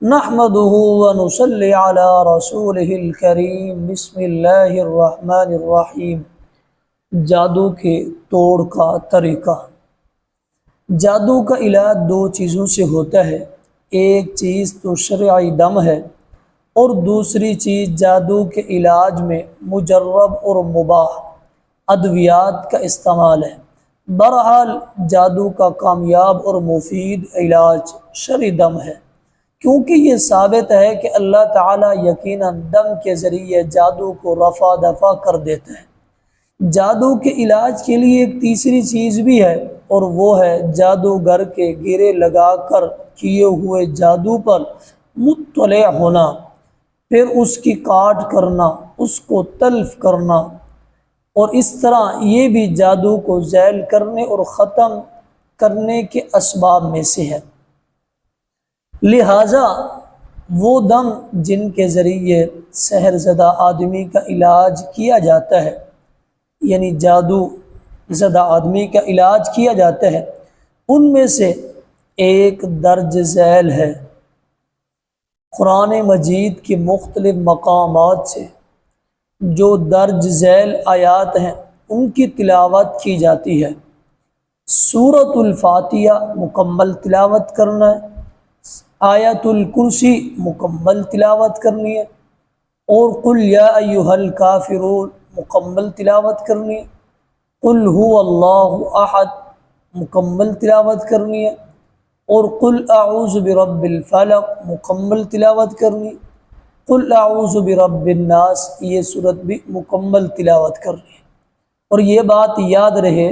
نحمده ونصلي على رسوله الكريم بسم اللہ الرحمن الرحیم۔ جادو کے توڑ کا طریقہ۔ جادو کا علاج دو چیزوں سے ہوتا ہے، ایک چیز تو شرعی دم ہے اور دوسری چیز جادو کے علاج میں مجرب اور مباح ادویات کا استعمال ہے۔ بہرحال جادو کا کامیاب اور مفید علاج شرعی دم ہے، کیونکہ یہ ثابت ہے کہ اللہ تعالیٰ یقیناً دم کے ذریعے جادو کو رفع دفع کر دیتا ہے۔ جادو کے علاج کے لیے ایک تیسری چیز بھی ہے، اور وہ ہے جادوگر کے گرے لگا کر کیے ہوئے جادو پر مطلع ہونا، پھر اس کی کاٹ کرنا، اس کو تلف کرنا، اور اس طرح یہ بھی جادو کو زائل کرنے اور ختم کرنے کے اسباب میں سے ہے۔ لہٰذا وہ دم جن کے ذریعے سحر زدہ آدمی کا علاج کیا جاتا ہے، یعنی جادو زدہ آدمی کا علاج کیا جاتا ہے، ان میں سے ایک درج ذیل ہے۔ قرآن مجید کی مختلف مقامات سے جو درج ذیل آیات ہیں ان کی تلاوت کی جاتی ہے۔ سورۃ الفاتحہ مکمل تلاوت کرنا ہے، آیت الکرسی مکمل تلاوت کرنی ہے، اور قل یا ایھا الکافرون مکمل تلاوت کرنی ہے، قل ھو اللہ احد مکمل تلاوت کرنی ہے، اور قل اعوذ برب الفلق مکمل تلاوت کرنی ہے، قل اعوذ برب الناس یہ صورت بھی مکمل تلاوت کرنی ہے۔ اور یہ بات یاد رہے،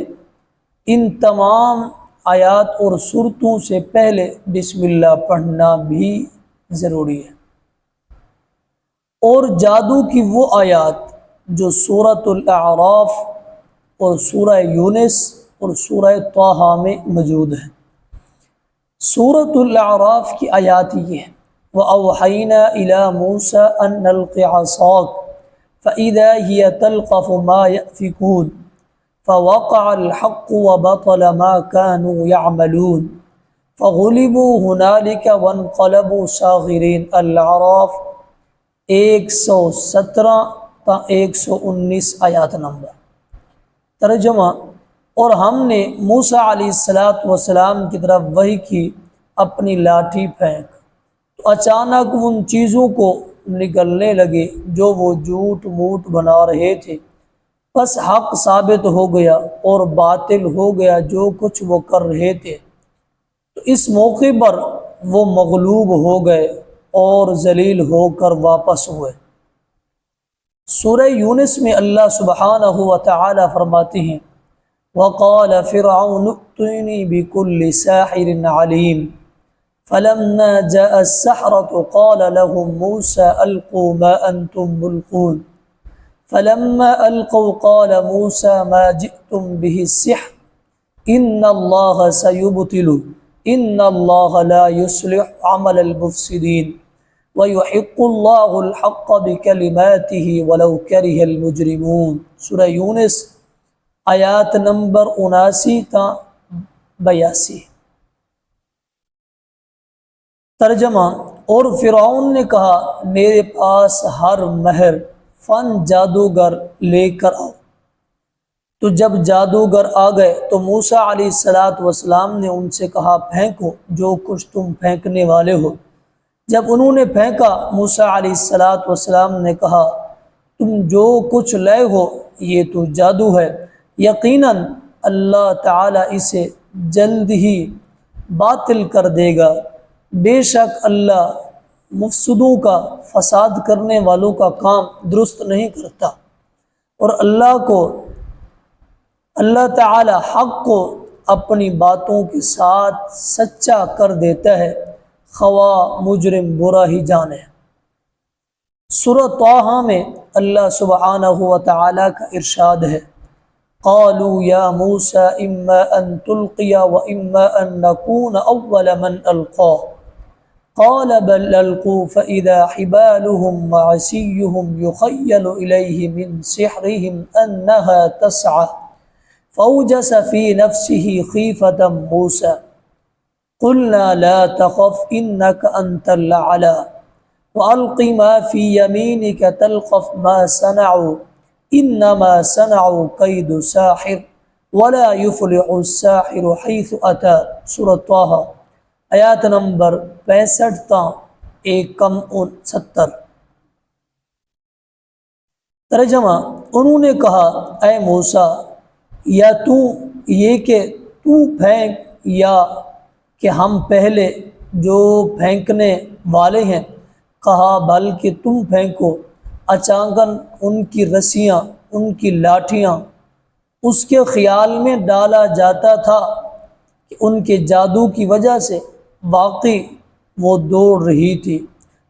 ان تمام آیات اور صورتوں سے پہلے بسم اللہ پڑھنا بھی ضروری ہے۔ اور جادو کی وہ آیات جو سورۃ الاعراف اور سورہ یونس اور سورہ طٰہٰ میں موجود ہیں۔ سورۃ الاعراف کی آیات یہ ہیں، وَأَوْحَيْنَا إِلَى مُوسَىٰ أَنْ أَلْقِ عَصَاكَ فَإِذَا هِيَ تَلْقَفُ مَا يَأْفِكُونَ فَوَقَعَ الْحَقُّ وَبَطَلَ مَا كَانُوا يَعْمَلُونَ فَغُلِبُوا هُنَالِكَ وَانقَلَبُوا صَاغِرِينَ۔ الاعراف 117 تا 119 آیات نمبر۔ ترجمہ: اور ہم نے موسیٰ علیہ السلام کی طرف وحی کی اپنی لاٹھی پھینک، تو اچانک ان چیزوں کو نگلنے لگے جو وہ جھوٹ موٹ بنا رہے تھے، بس حق ثابت ہو گیا اور باطل ہو گیا جو کچھ وہ کر رہے تھے۔ تو اس موقع پر وہ مغلوب ہو گئے اور ذلیل ہو کر واپس ہوئے۔ سورہ یونس میں اللہ سبحانہ و تعالی فرماتے ہیں، وَقَالَ فِرْعَوْنُ ائْتُونِي بِكُلِّ سَاحِرٍ عَلِيمٍ فَلَمَّا جَاءَ السَّحَرَةُ قَالَ لَهُم مُوسَىٰ أَلْقُوا مَا أَنْتُم مُلْقُونَ فَلَمَّا أَلْقَوْا قَالَ مُوسَىٰ مَا جِئْتُم بِهِ السِّحْرُ إِنَّ اللَّهَ سَيُبْطِلُهُ إِنَّ اللَّهَ لَا يُصْلِحُ عَمَلَ الْمُفْسِدِينَ وَيُحِقُّ اللَّهُ الْحَقَّ بِكَلِمَاتِهِ وَلَوْ كَرِهَ الْمُجْرِمُونَ۔ سورہ یونس آیات نمبر 79 تا 82۔ ترجمہ: اور فرعون نے کہا، میرے پاس ہر ماہر فن جادوگر لے کر آؤ۔ تو جب جادوگر آ گئے تو موسیٰ علیہ السلام نے ان سے کہا، پھینکو جو کچھ تم پھینکنے والے ہو۔ جب انہوں نے پھینکا، موسیٰ علیہ السلام نے کہا، تم جو کچھ لائے ہو یہ تو جادو ہے، یقیناً اللہ تعالیٰ اسے جلد ہی باطل کر دے گا۔ بے شک اللہ مفسدوں کا، فساد کرنے والوں کا کام درست نہیں کرتا، اور اللہ تعالی حق کو اپنی باتوں کے ساتھ سچا کر دیتا ہے، خواہ مجرم برا ہی جانے۔ سورہ طٰہٰ میں اللہ سبحانہ و تعالی کا ارشاد ہے، قالوا یا موسیٰ اما ان تلقی و اما ان نکون اول من القا قال بل القوا فاذا حبالهم وعصيهم يخيل اليه من سحرهم انها تسعى فاوجس في نفسه خيفة موسى قلنا لا تخف انك انت الاعلى والق ما في يمينك تلقف ما صنعوا انما صنعوا كيد ساحر ولا يفلح الساحر حيث اتى۔ سورۃ طٰہٰ آیات نمبر 65 تا 1:70۔ ترجمہ، انہوں نے کہا اے موسیٰ، یا تو یہ کہ تو پھینک یا کہ ہم پہلے جو پھینکنے والے ہیں۔ کہا بلکہ تم پھینکو۔ اچانک ان کی رسیاں، ان کی لاٹھیاں اس کے خیال میں ڈالا جاتا تھا کہ ان کے جادو کی وجہ سے واقعی وہ دوڑ رہی تھی،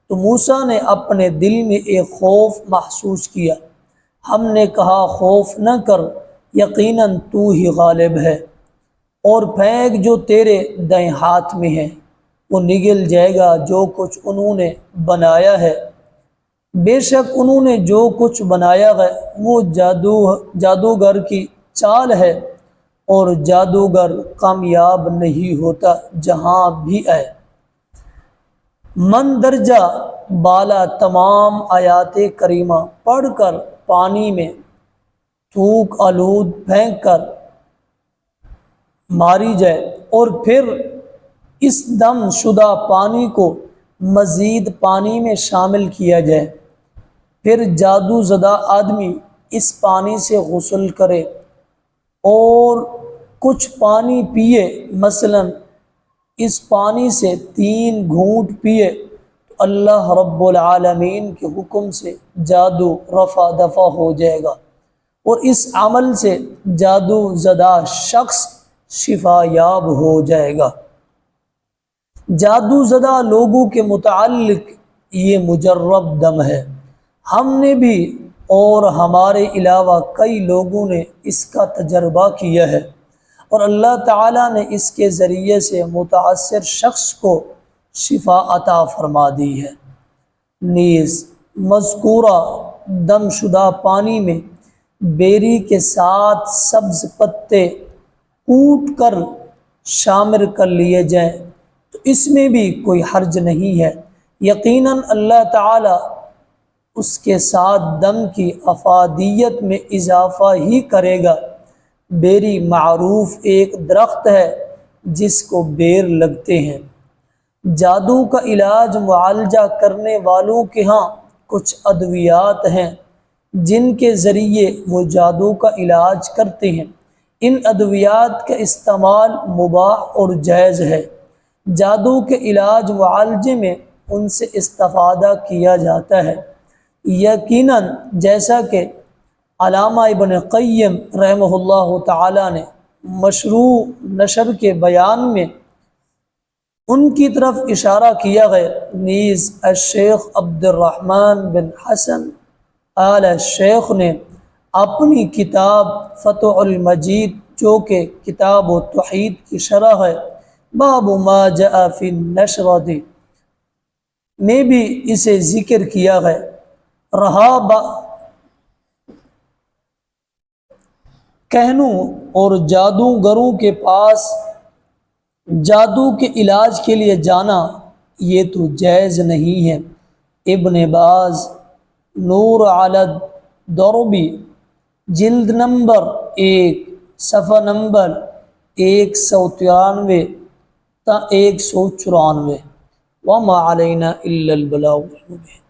تو موسیٰ نے اپنے دل میں ایک خوف محسوس کیا۔ ہم نے کہا خوف نہ کر، یقیناً تو ہی غالب ہے، اور پھینک جو تیرے دائیں ہاتھ میں ہے، وہ نگل جائے گا جو کچھ انہوں نے بنایا ہے۔ بے شک انہوں نے جو کچھ بنایا ہے وہ جادوگر کی چال ہے، اور جادوگر کامیاب نہیں ہوتا جہاں بھی آئے۔ مندرجہ بالا تمام آیات کریمہ پڑھ کر پانی میں تھوک آلود پھینک کر ماری جائے، اور پھر اس دم شدہ پانی کو مزید پانی میں شامل کیا جائے، پھر جادو زدہ آدمی اس پانی سے غسل کرے اور کچھ پانی پیے، مثلا اس پانی سے 3 گھونٹ پیے، تو اللہ رب العالمین کے حکم سے جادو رفع دفع ہو جائے گا، اور اس عمل سے جادو زدہ شخص شفا یاب ہو جائے گا۔ جادو زدہ لوگوں کے متعلق یہ مجرب دم ہے۔ ہم نے بھی اور ہمارے علاوہ کئی لوگوں نے اس کا تجربہ کیا ہے، اور اللہ تعالیٰ نے اس کے ذریعے سے متاثر شخص کو شفا عطا فرما دی ہے۔ نیز مذکورہ دم شدہ پانی میں بیری کے ساتھ سبز پتے کوٹ کر شامل کر لیے جائیں تو اس میں بھی کوئی حرج نہیں ہے، یقیناً اللہ تعالیٰ اس کے ساتھ دم کی افادیت میں اضافہ ہی کرے گا۔ بیری معروف ایک درخت ہے جس کو بیر لگتے ہیں۔ جادو کا علاج معالجہ کرنے والوں کے ہاں کچھ ادویات ہیں جن کے ذریعے وہ جادو کا علاج کرتے ہیں۔ ان ادویات کا استعمال مباح اور جائز ہے۔ جادو کے علاج معالجے میں ان سے استفادہ کیا جاتا ہے، یقیناً جیسا کہ علامہ ابن قیم رحمہ اللہ تعالی نے مشروع نشر کے بیان میں ان کی طرف اشارہ کیا ہے۔ نیز الشیخ عبد الرحمن بن حسن آل شیخ نے اپنی کتاب فتح المجید جو کہ کتاب التوحید کی شرح ہے، باب ما جاء فی النشرۃ میں بھی اسے ذکر کیا ہے۔ رہا کہنوں اور جادوگروں کے پاس جادو کے علاج کے لیے جانا، یہ تو جائز نہیں ہے۔ ابن باز نور علی الدربی جلد نمبر 1 صفحہ نمبر 193 تا 194۔ وما علینا الا البلاغ المبین۔